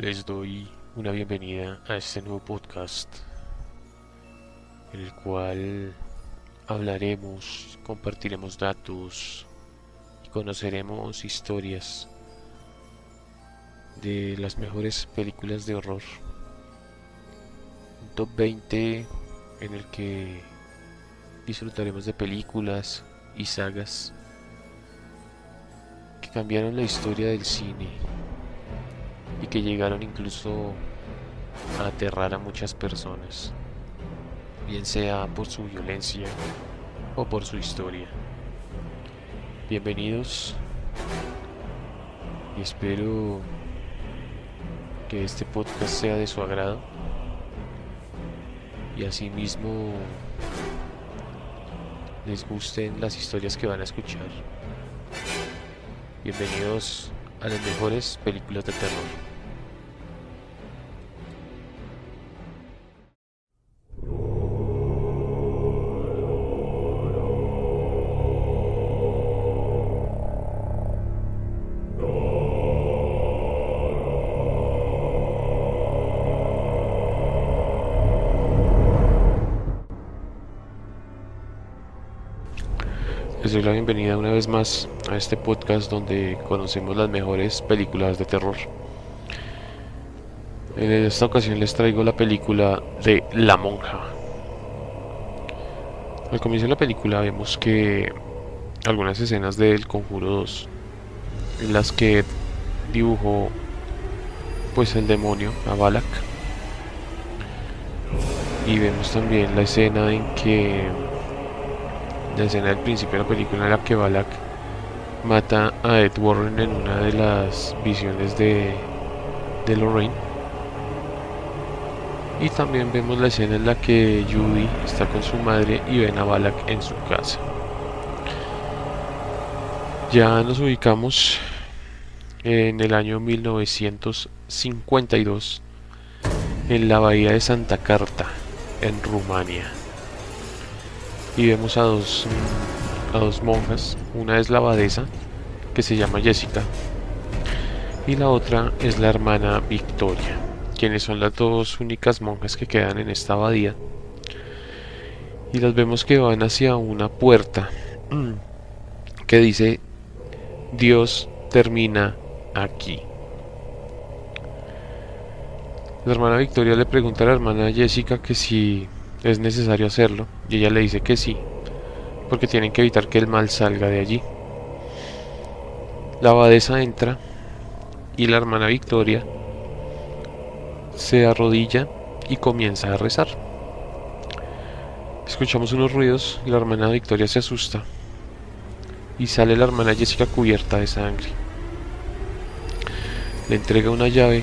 Les doy una bienvenida a este nuevo podcast en el cual hablaremos, compartiremos datos y conoceremos historias de las mejores películas de horror. Un top 20 en el que disfrutaremos de películas y sagas que cambiaron la historia del cine y que llegaron incluso a aterrar a muchas personas, bien sea por su violencia o por su historia. Bienvenidos y espero que este podcast sea de su agrado y asimismo les gusten las historias que van a escuchar. Bienvenidos a las mejores películas de terror. Les doy la bienvenida una vez más a este podcast donde conocemos las mejores películas de terror. En esta ocasión les traigo la película de La Monja. Al comienzo de la película vemos que algunas escenas del Conjuro 2 en las que dibujó pues el demonio a Valak, y vemos también la escena del principio de la película en la que Valak mata a Ed Warren en una de las visiones de Lorraine. Y también vemos la escena en la que Judy está con su madre y ven a Valak en su casa. Ya nos ubicamos en el año 1952 en la bahía de Santa Carta, en Rumania. Y vemos a dos monjas. Una es la abadesa, que se llama Jessica, y la otra es la hermana Victoria, quienes son las dos únicas monjas que quedan en esta abadía. Y las vemos que van hacia una puerta que dice: Dios termina aquí. La hermana Victoria le pregunta a la hermana Jessica que si es necesario hacerlo, y ella le dice que sí, porque tienen que evitar que el mal salga de allí. La abadesa entra y la hermana Victoria se arrodilla y comienza a rezar. Escuchamos unos ruidos y la hermana Victoria se asusta y sale la hermana Jessica cubierta de sangre. Le entrega una llave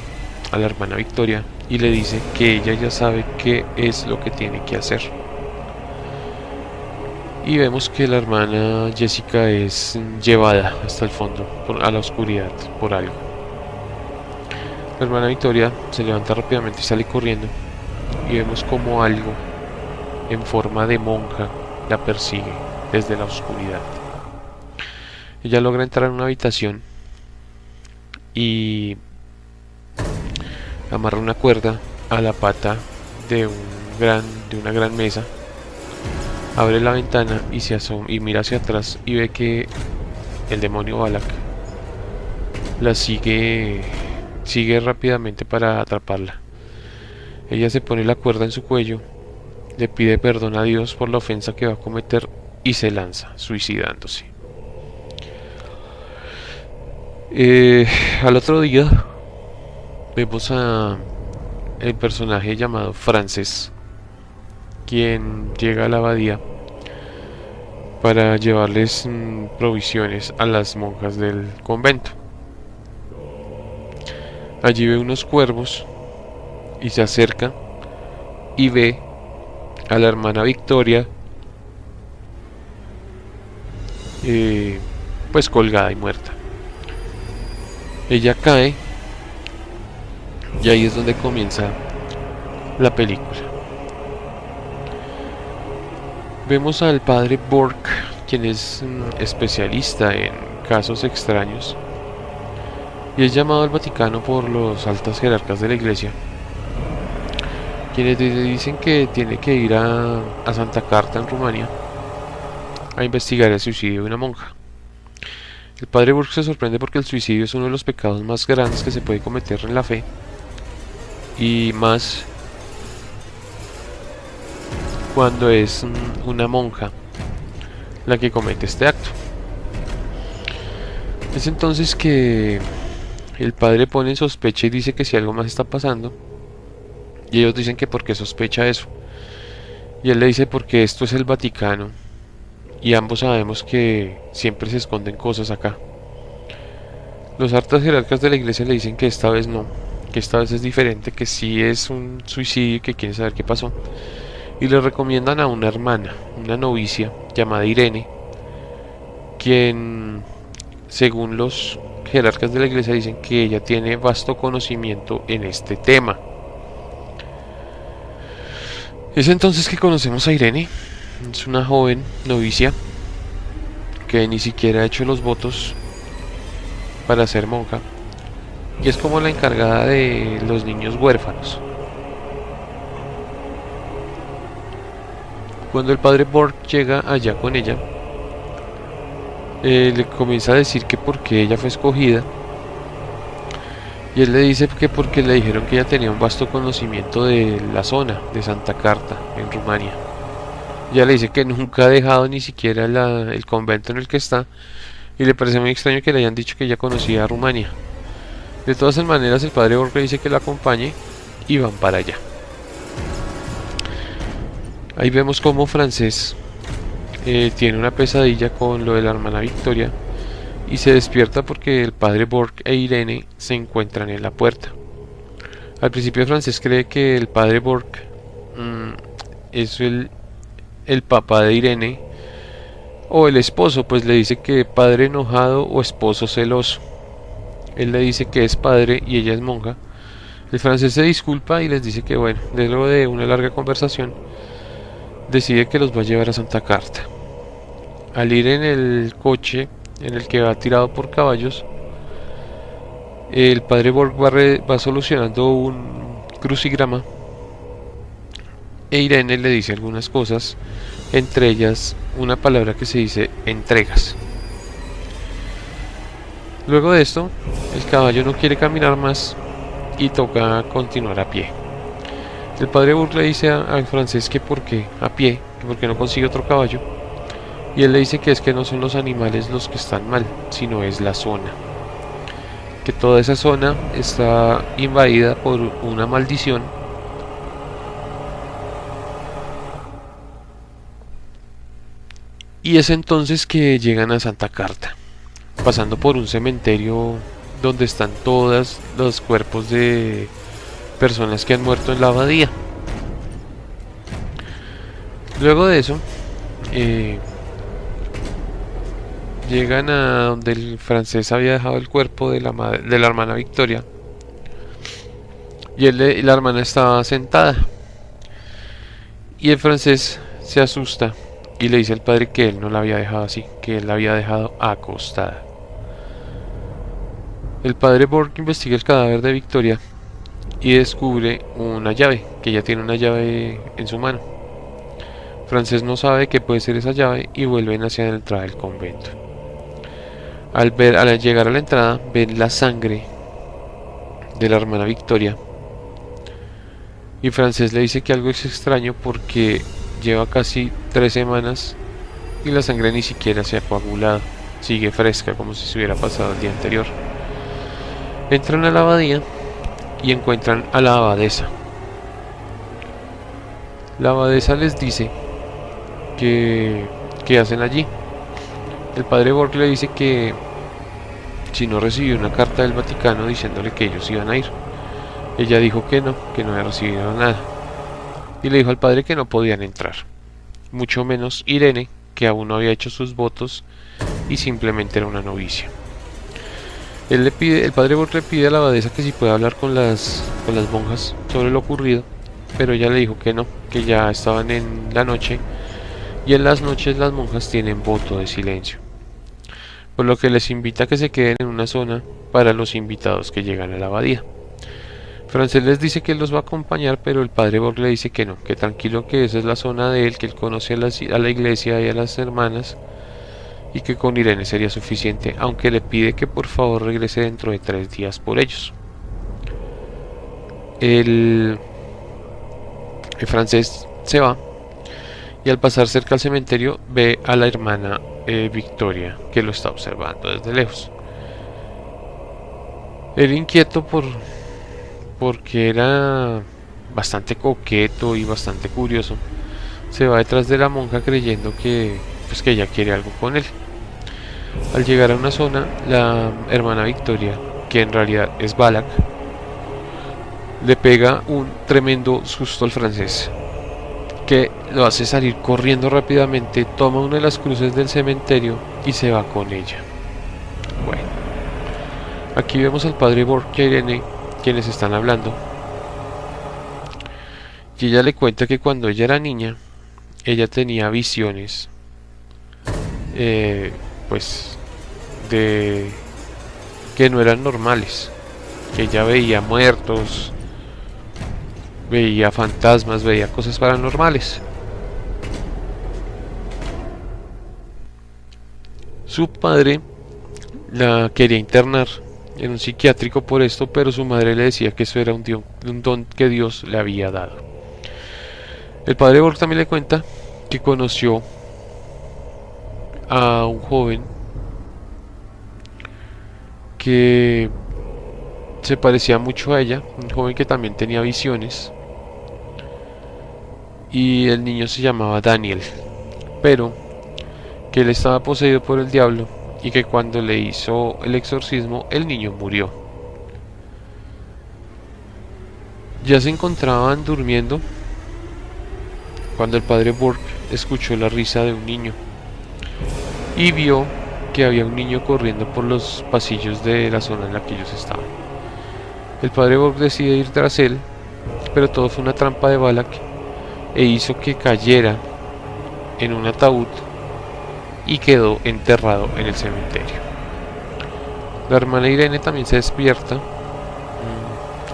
a la hermana Victoria y le dice que ella ya sabe qué es lo que tiene que hacer. Y vemos que la hermana Jessica es llevada hasta el fondo, a la oscuridad, por algo. La hermana Victoria se levanta rápidamente y sale corriendo, y vemos como algo en forma de monja la persigue desde la oscuridad. Ella logra entrar en una habitación y amarra una cuerda a la pata de una gran mesa. Abre la ventana y se asoma y mira hacia atrás y ve que el demonio Valak la sigue rápidamente para atraparla. Ella se pone la cuerda en su cuello, le pide perdón a Dios por la ofensa que va a cometer y se lanza, suicidándose. Al otro día vemos a el personaje llamado Frances, quien llega a la abadía para llevarles provisiones a las monjas del convento. Allí ve unos cuervos y se acerca y ve a la hermana Victoria pues colgada y muerta. Ella cae y ahí es donde comienza la película. Vemos al padre Bork, quien es especialista en casos extraños, y es llamado al Vaticano por los altos jerarcas de la iglesia, quienes le dicen que tiene que ir a Santa Carta en Rumania a investigar el suicidio de una monja. El padre Burke se sorprende porque el suicidio es uno de los pecados más grandes que se puede cometer en la fe, y más cuando es una monja la que comete este acto. Es entonces que el padre pone en sospecha y dice que si algo más está pasando, y ellos dicen que por qué sospecha eso, y él le dice porque esto es el Vaticano y ambos sabemos que siempre se esconden cosas acá. Los altos jerarcas de la iglesia le dicen que esta vez no, que esta vez es diferente, que sí es un suicidio y que quieren saber qué pasó, y le recomiendan a una hermana, una novicia llamada Irene, quien, según los jerarcas de la iglesia, dicen que ella tiene vasto conocimiento en este tema. Es entonces que conocemos a Irene. Es una joven novicia que ni siquiera ha hecho los votos para ser monja, y es como la encargada de los niños huérfanos. Cuando el padre Borg llega allá con ella, le comienza a decir que porque ella fue escogida, y él le dice que porque le dijeron que ella tenía un vasto conocimiento de la zona de Santa Carta en Rumania. Ella le dice que nunca ha dejado ni siquiera el convento en el que está, y le parece muy extraño que le hayan dicho que ella conocía a Rumania. De todas maneras, el padre Borg le dice que la acompañe y van para allá. Ahí vemos como Francés tiene una pesadilla con lo de la hermana Victoria y se despierta porque el padre Borg e Irene se encuentran en la puerta. Al principio Francés cree que el padre Borg es el papá de Irene, o el esposo, pues le dice que padre enojado o esposo celoso. Él le dice que es padre y ella es monja. El francés se disculpa y les dice que bueno, luego de una larga conversación, decide que los va a llevar a Santa Carta. Al ir en el coche en el que va tirado por caballos, el padre Borg va solucionando un crucigrama, e Irene le dice algunas cosas, entre ellas una palabra que se dice entregas. Luego de esto, el caballo no quiere caminar más y toca continuar a pie. El padre Burke le dice al francés que por qué a pie, que por qué no consigue otro caballo, y él le dice que es que no son los animales los que están mal, sino es la zona, que toda esa zona está invadida por una maldición, y es entonces que llegan a Santa Carta, pasando por un cementerio donde están todos los cuerpos de personas que han muerto en la abadía. Luego de eso, llegan a donde el francés había dejado el cuerpo de la hermana Victoria, y la hermana estaba sentada, y el francés se asusta y le dice al padre que él no la había dejado así, que él la había dejado acostada. El padre Borg investiga el cadáver de Victoria y descubre una llave, que ella tiene una llave en su mano. Francés no sabe qué puede ser esa llave y vuelven hacia la entrada del convento. Al llegar a la entrada, ven la sangre de la hermana Victoria, y Francés le dice que algo es extraño porque lleva casi 3 semanas y la sangre ni siquiera se ha coagulado, sigue fresca como si se hubiera pasado el día anterior. Entran a la abadía y encuentran a la abadesa. La abadesa les dice que hacen allí. El padre Borg le dice que si no recibió una carta del Vaticano diciéndole que ellos iban a ir. Ella dijo que no había recibido nada, y le dijo al padre que no podían entrar, mucho menos Irene, que aún no había hecho sus votos y simplemente era una novicia. El padre Borg le pide a la abadesa que si puede hablar con las monjas sobre lo ocurrido, pero ella le dijo que no, que ya estaban en la noche, y en las noches las monjas tienen voto de silencio. por lo que les invita a que se queden en una zona para los invitados que llegan a la abadía. Francés les dice que los va a acompañar, pero el padre Borg le dice que no, que tranquilo, que esa es la zona de él, que él conoce a la iglesia y a las hermanas, y que con Irene sería suficiente, aunque le pide que por favor regrese dentro de 3 días por ellos. El francés se va y al pasar cerca al cementerio ve a la hermana Victoria, que lo está observando desde lejos. Él inquieto porque era bastante coqueto y bastante curioso, se va detrás de la monja creyendo que ella quiere algo con él. Al llegar a una zona, la hermana Victoria, que en realidad es Balak, le pega un tremendo susto al francés, que lo hace salir corriendo rápidamente, toma una de las cruces del cementerio y se va con ella. Bueno, aquí vemos al padre Borg y a Irene, quienes están hablando, y ella le cuenta que cuando ella era niña, ella tenía visiones, de que no eran normales, que ella veía muertos, veía fantasmas, veía cosas paranormales. Su padre la quería internar en un psiquiátrico por esto, pero su madre le decía que eso era un don que Dios le había dado. El padre Borg también le cuenta que conoció a un joven que se parecía mucho a ella, un joven que también tenía visiones, y el niño se llamaba Daniel, pero que él estaba poseído por el diablo y que cuando le hizo el exorcismo el niño murió. Ya se encontraban durmiendo cuando el padre Borg escuchó la risa de un niño y vio que había un niño corriendo por los pasillos de la zona en la que ellos estaban. El padre Borg decide ir tras él, pero todo fue una trampa de Balak e hizo que cayera en un ataúd y quedó enterrado en el cementerio. La hermana Irene también se despierta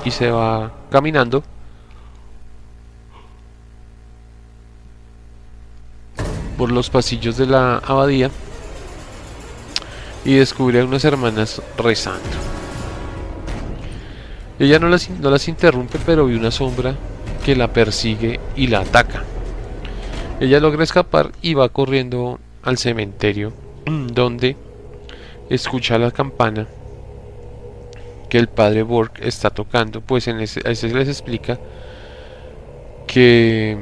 y se va caminando por los pasillos de la abadía y descubre a unas hermanas rezando. Ella no las interrumpe, pero ve una sombra que la persigue y la ataca. Ella logra escapar y va corriendo al cementerio, donde escucha la campana que el padre Borg está tocando. Pues a ese les explica que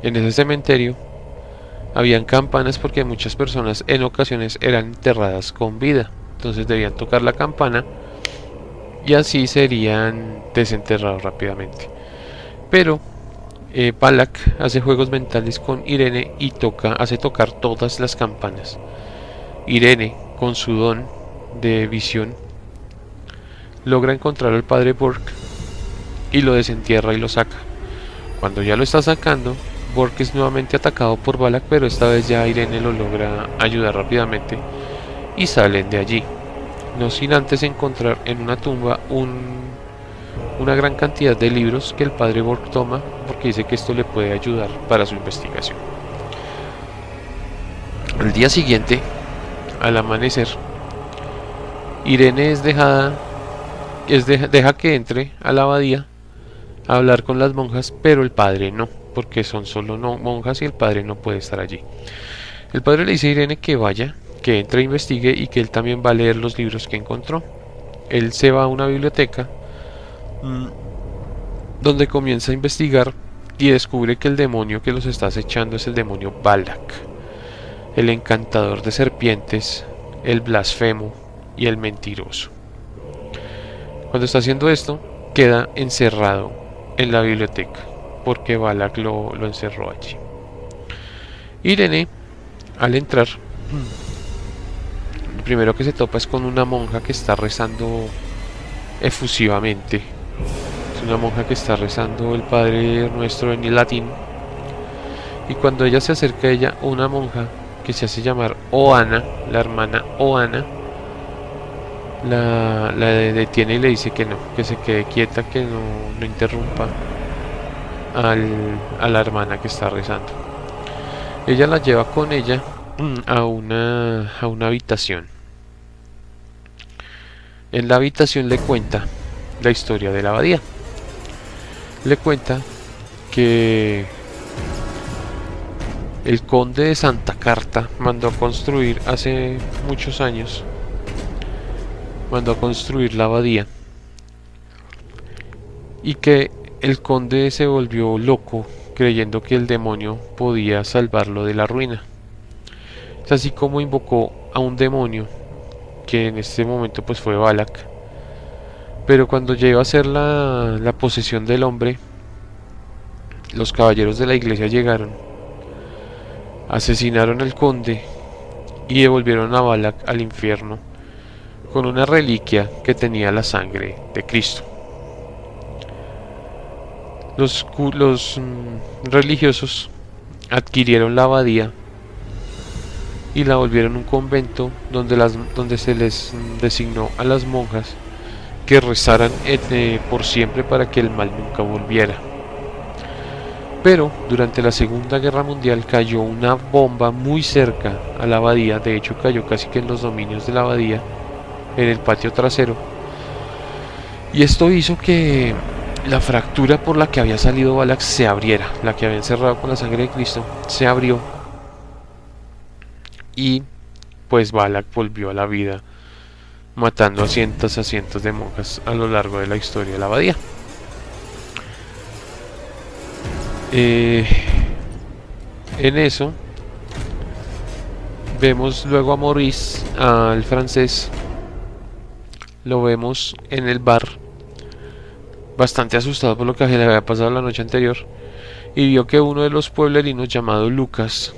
en ese cementerio habían campanas porque muchas personas en ocasiones eran enterradas con vida, entonces debían tocar la campana y así serían desenterrados rápidamente. Pero Balak hace juegos mentales con Irene y hace tocar todas las campanas. Irene, con su don de visión, logra encontrar al padre Borg y lo desentierra y lo saca. Cuando ya lo está sacando, Borg es nuevamente atacado por Balak, pero esta vez ya Irene lo logra ayudar rápidamente y salen de allí, no sin antes encontrar en una tumba una gran cantidad de libros que el padre Borg toma porque dice que esto le puede ayudar para su investigación. Al día siguiente, al amanecer, Irene deja que entre a la abadía a hablar con las monjas, pero el padre no, porque son solo monjas y el padre no puede estar allí. El padre le dice a Irene que vaya, que entre e investigue y que él también va a leer los libros que encontró. Él se va a una biblioteca donde comienza a investigar y descubre que el demonio que los está acechando es el demonio Balak, el encantador de serpientes, el blasfemo y el mentiroso. Cuando está haciendo esto, queda encerrado en la biblioteca porque Balak lo encerró allí. Irene, al entrar, lo primero que se topa es con una monja que está rezando efusivamente. Es una monja que está rezando el Padre Nuestro en el latín, y cuando ella se acerca a ella, una monja que se hace llamar Oana, la hermana Oana, la detiene y le dice que no, que se quede quieta, que no interrumpa a la hermana que está rezando. Ella la lleva con ella a una habitación. En la habitación le cuenta la historia de la abadía. Le cuenta que el conde de Santa Carta mandó a construir hace muchos años, mandó a construir la abadía, y que el conde se volvió loco creyendo que el demonio podía salvarlo de la ruina. Es así como invocó a un demonio, que en este momento pues fue Balak. Pero cuando llegó a ser la posesión del hombre, los caballeros de la iglesia llegaron, asesinaron al conde y devolvieron a Balak al infierno con una reliquia que tenía la sangre de Cristo. Los religiosos adquirieron la abadía y la volvieron un convento donde se les designó a las monjas que rezaran por siempre para que el mal nunca volviera. Pero durante la Segunda Guerra Mundial cayó una bomba muy cerca a la abadía, de hecho cayó casi que en los dominios de la abadía, en el patio trasero, y esto hizo que la fractura por la que había salido Balak se abriera, la que había encerrado con la sangre de Cristo se abrió, y pues Balak volvió a la vida, matando a cientos de monjas a lo largo de la historia de la abadía. En eso vemos luego a Maurice, al francés, lo vemos en el bar, bastante asustado por lo que le había pasado la noche anterior, y vio que uno de los pueblerinos llamado Lucas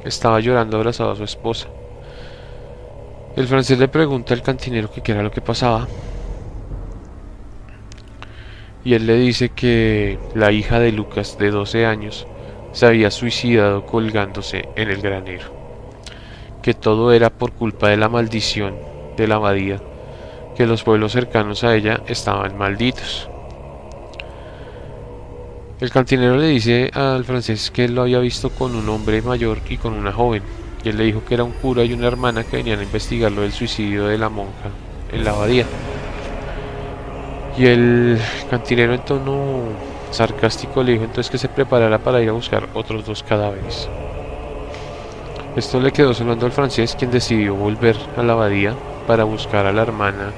estaba llorando abrazado a su esposa. El francés le pregunta al cantinero que qué era lo que pasaba, y él le dice que la hija de Lucas, de 12 años, se había suicidado colgándose en el granero, que todo era por culpa de la maldición de la abadía, que los pueblos cercanos a ella estaban malditos. El cantinero le dice al francés que él lo había visto con un hombre mayor y con una joven, y él le dijo que era un cura y una hermana que venían a investigar lo del suicidio de la monja en la abadía. Y el cantinero, en tono sarcástico, le dijo entonces que se preparara para ir a buscar otros 2 cadáveres. Esto le quedó sonando al francés, quien decidió volver a la abadía para buscar a la hermana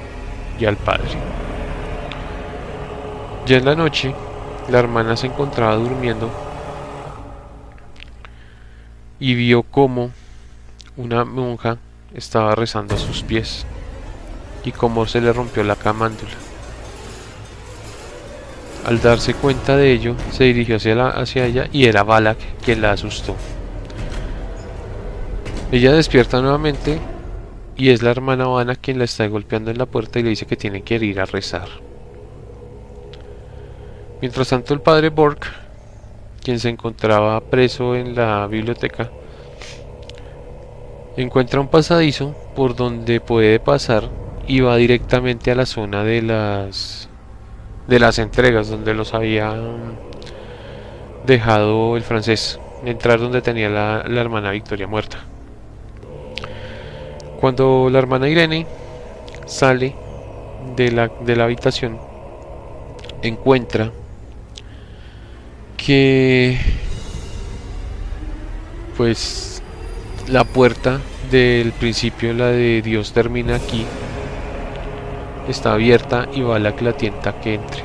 y al padre. Ya en la noche, la hermana se encontraba durmiendo y vio cómo una monja estaba rezando a sus pies y cómo se le rompió la camándula. Al darse cuenta de ello, se dirigió hacia ella y era Balak quien la asustó. Ella despierta nuevamente y es la hermana Oana quien la está golpeando en la puerta y le dice que tiene que ir a rezar. Mientras tanto, el padre Borg, quien se encontraba preso en la biblioteca, encuentra un pasadizo por donde puede pasar y va directamente a la zona de las entregas, donde los había dejado el francés, entrar donde tenía la hermana Victoria muerta. Cuando la hermana Irene sale de la habitación, encuentra que pues la puerta del principio, la de Dios termina aquí, está abierta y Balak la tienta que entre.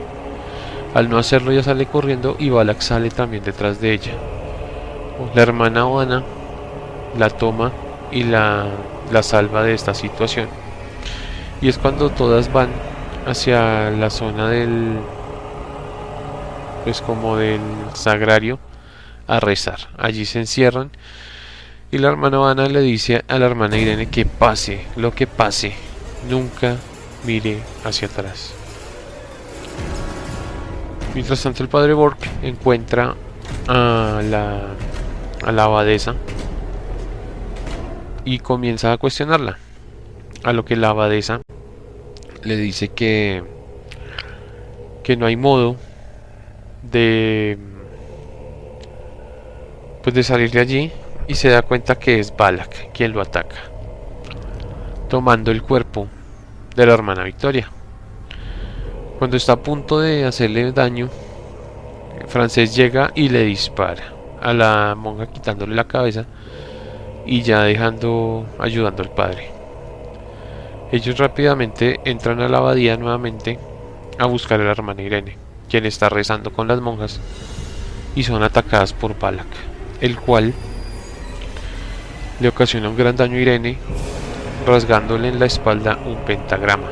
Al no hacerlo, ella sale corriendo y Balak sale también detrás de ella. La hermana Oana la toma y la salva de esta situación, y es cuando todas van hacia la zona del sagrario a rezar. Allí se encierran y la hermana Oana le dice a la hermana Irene que pase lo que pase, nunca mire hacia atrás. Mientras tanto, el padre Borg encuentra a la abadesa y comienza a cuestionarla, a lo que la abadesa le dice que no hay modo de pues de salir de allí, y se da cuenta que es Balak quien lo ataca, tomando el cuerpo de la hermana Victoria. Cuando está a punto de hacerle daño, Francés llega y le dispara a la monja, quitándole la cabeza y ya ayudando al padre. Ellos rápidamente entran a la abadía nuevamente a buscar a la hermana Irene, quien está rezando con las monjas, y son atacadas por Balak, el cual le ocasiona un gran daño a Irene, rasgándole en la espalda un pentagrama.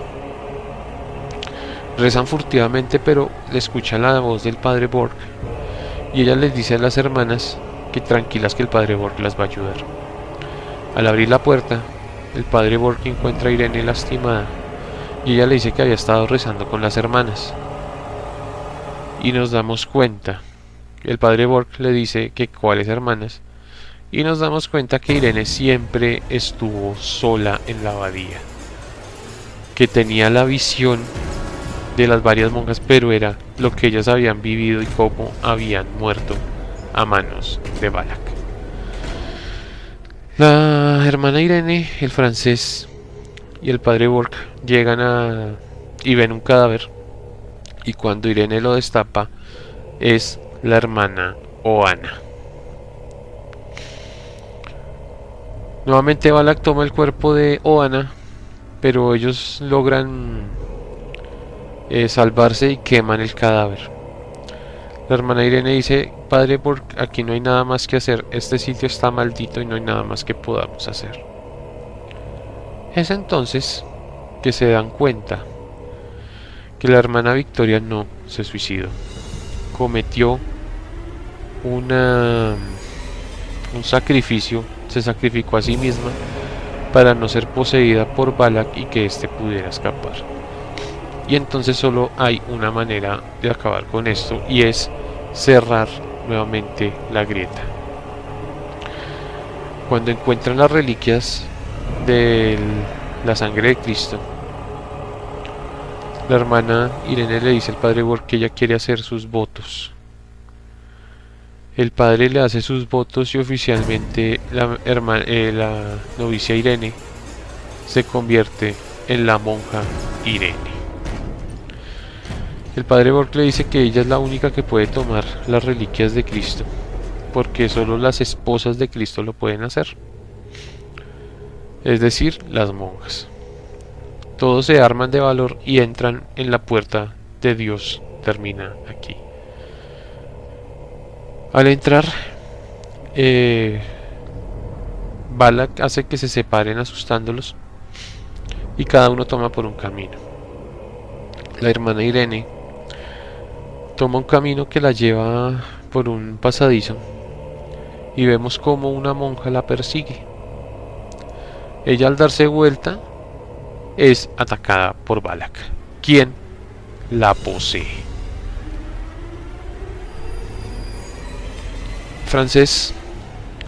Rezan furtivamente, pero le escuchan la voz del padre Borg, y ella les dice a las hermanas que tranquilas, que el padre Borg las va a ayudar. Al abrir la puerta, el padre Borg encuentra a Irene lastimada, y ella le dice que había estado rezando con las hermanas. Y nos damos cuenta, el padre Borg le dice que cuáles hermanas, y nos damos cuenta que Irene siempre estuvo sola en la abadía, que tenía la visión de las varias monjas, pero era lo que ellas habían vivido y cómo habían muerto a manos de Balak. La hermana Irene, el francés y el padre Borg llegan y ven un cadáver, y cuando Irene lo destapa es la hermana Oana. Nuevamente Balak toma el cuerpo de Oana, pero ellos logran salvarse y queman el cadáver. La hermana Irene dice: padre Borg, aquí no hay nada más que hacer, este sitio está maldito y no hay nada más que podamos hacer. Es entonces que se dan cuenta que la hermana Victoria no se suicidó, cometió un sacrificio, se sacrificó a sí misma para no ser poseída por Balak y que éste pudiera escapar. Y entonces solo hay una manera de acabar con esto, y es cerrar nuevamente la grieta. Cuando encuentran las reliquias de la sangre de Cristo, la hermana Irene le dice al padre Borg que ella quiere hacer sus votos. El padre le hace sus votos y oficialmente la novicia Irene se convierte en la monja Irene. El padre Borg le dice que ella es la única que puede tomar las reliquias de Cristo, porque solo las esposas de Cristo lo pueden hacer, es decir, las monjas. Todos se arman de valor y entran en la puerta de Dios. Termina aquí. Al entrar, Balak hace que se separen asustándolos, y cada uno toma por un camino. La hermana Irene toma un camino que la lleva por un pasadizo, y vemos como una monja la persigue. Ella, al darse vuelta, es atacada por Balak, quien la posee. Francés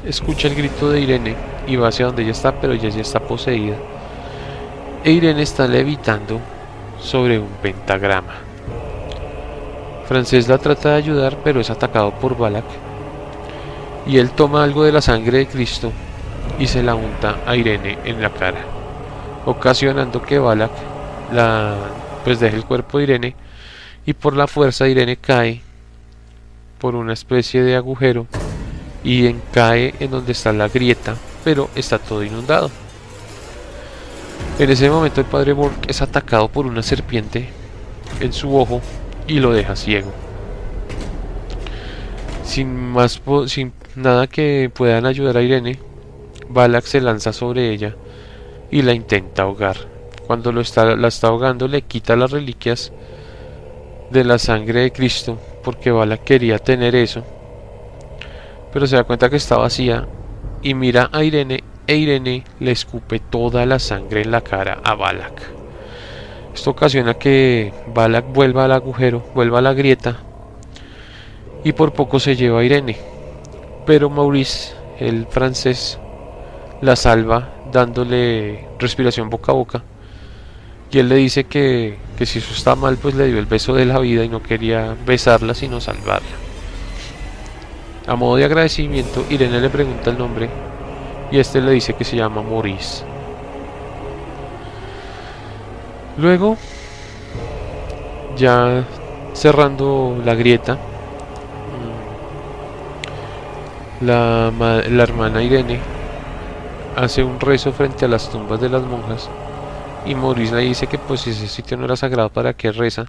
escucha el grito de Irene y va hacia donde ella está, pero ella ya está poseída, e Irene está levitando sobre un pentagrama. Francés la trata de ayudar, pero es atacado por Balak, y él toma algo de la sangre de Cristo y se la unta a Irene en la cara, ocasionando que Balak deje el cuerpo de Irene, y por la fuerza Irene cae por una especie de agujero y cae en donde está la grieta, pero está todo inundado. En ese momento el padre Borg es atacado por una serpiente en su ojo y lo deja ciego. Sin nada que puedan ayudar a Irene, Balak se lanza sobre ella y la intenta ahogar. Cuando la está ahogando, le quita las reliquias de la sangre de Cristo, porque Balak quería tener eso, pero se da cuenta que está vacía y mira a Irene, e Irene le escupe toda la sangre en la cara a Balak. Esto ocasiona que Balak vuelva al agujero, vuelva a la grieta, y por poco se lleva a Irene, pero Maurice, el francés, la salva dándole respiración boca a boca. Y él le dice que si eso está mal, pues le dio el beso de la vida y no quería besarla, sino salvarla. A modo de agradecimiento, Irene le pregunta el nombre y este le dice que se llama Maurice. Luego, ya cerrando la grieta, la hermana Irene hace un rezo frente a las tumbas de las monjas y Maurice le dice que pues ese sitio no era sagrado, para qué reza,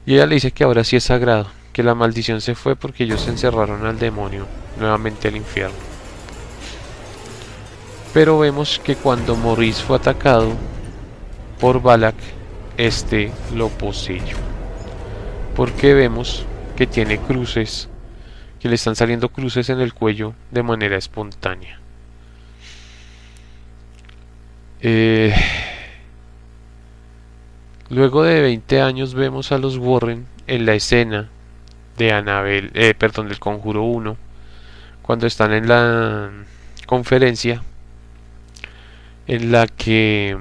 y ella le dice que ahora sí es sagrado, que la maldición se fue porque ellos encerraron al demonio nuevamente al infierno. Pero vemos que cuando Maurice fue atacado por Balak, este lo poseyó, porque vemos que tiene cruces, que le están saliendo cruces en el cuello de manera espontánea. Luego de 20 años vemos a los Warren en la escena de del Conjuro 1, cuando están en la conferencia en la que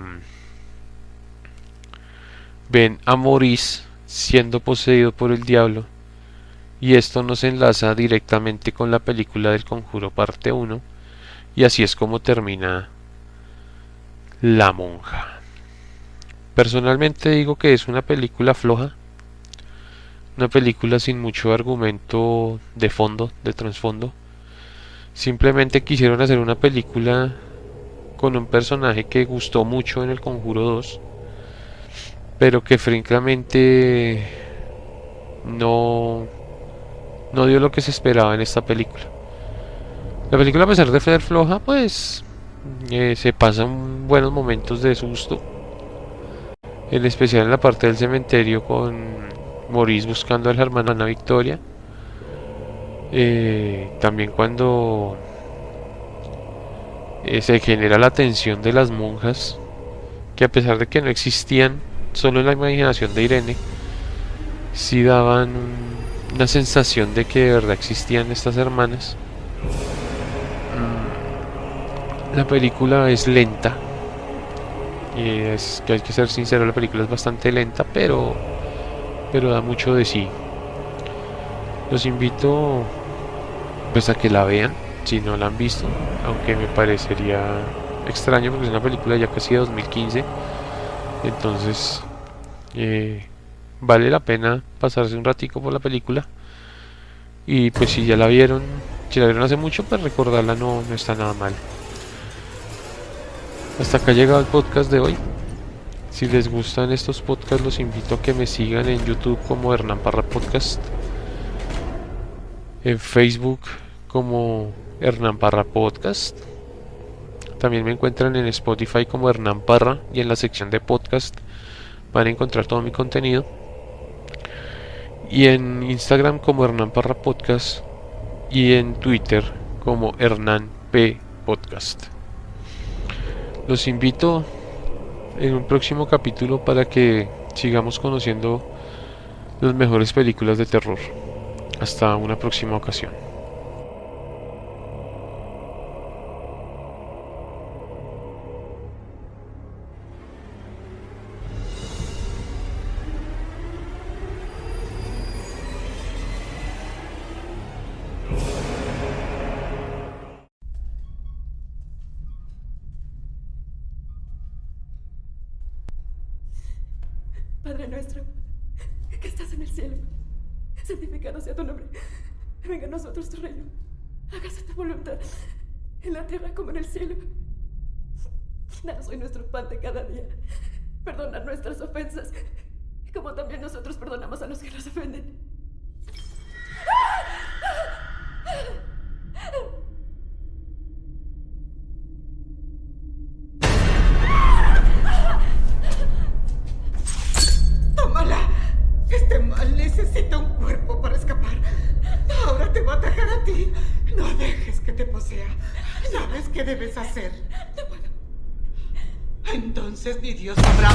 ven a Maurice siendo poseído por el diablo, y esto nos enlaza directamente con la película del Conjuro parte 1, y así es como termina La Monja. Personalmente digo que es una película floja, una película sin mucho argumento de fondo, de trasfondo. Simplemente quisieron hacer una película con un personaje que gustó mucho en el Conjuro 2, pero que francamente no dio lo que se esperaba en esta película. La película, a pesar de ser floja, pues se pasan buenos momentos de susto, en especial en la parte del cementerio con Maurice buscando a la hermana Victoria. También cuando se genera la tensión de las monjas, que a pesar de que no existían, solo en la imaginación de Irene, sí daban una sensación de que de verdad existían estas hermanas. La película es lenta, y es que hay que ser sincero, la película es bastante lenta, pero da mucho de sí. Los invito pues a que la vean si no la han visto, aunque me parecería extraño porque es una película ya casi de 2015. Entonces vale la pena pasarse un ratico por la película, y pues si ya la vieron, si la vieron hace mucho, pues recordarla no está nada mal. Hasta acá ha llegado el podcast de hoy. Si les gustan estos podcasts, los invito a que me sigan en YouTube como Hernán Parra Podcast, en Facebook como Hernán Parra Podcast. También me encuentran en Spotify como Hernán Parra, y en la sección de podcast van a encontrar todo mi contenido. Y en Instagram como Hernán Parra Podcast, y en Twitter como Hernán P Podcast. Los invito en un próximo capítulo para que sigamos conociendo las mejores películas de terror. Hasta una próxima ocasión. Padre nuestro, que estás en el cielo, santificado sea tu nombre. Venga a nosotros tu reino. Hágase tu voluntad, en la tierra como en el cielo. Danos hoy nuestro pan de cada día. Perdona nuestras ofensas, como también nosotros perdonamos a los que nos ofenden. ¡Tómala! Este mal necesita un cuerpo para escapar. Ahora te va a atacar a ti. No dejes que te posea. ¿Sabes qué debes hacer? No puedo. Entonces ni Dios sabrá.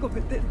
cometer.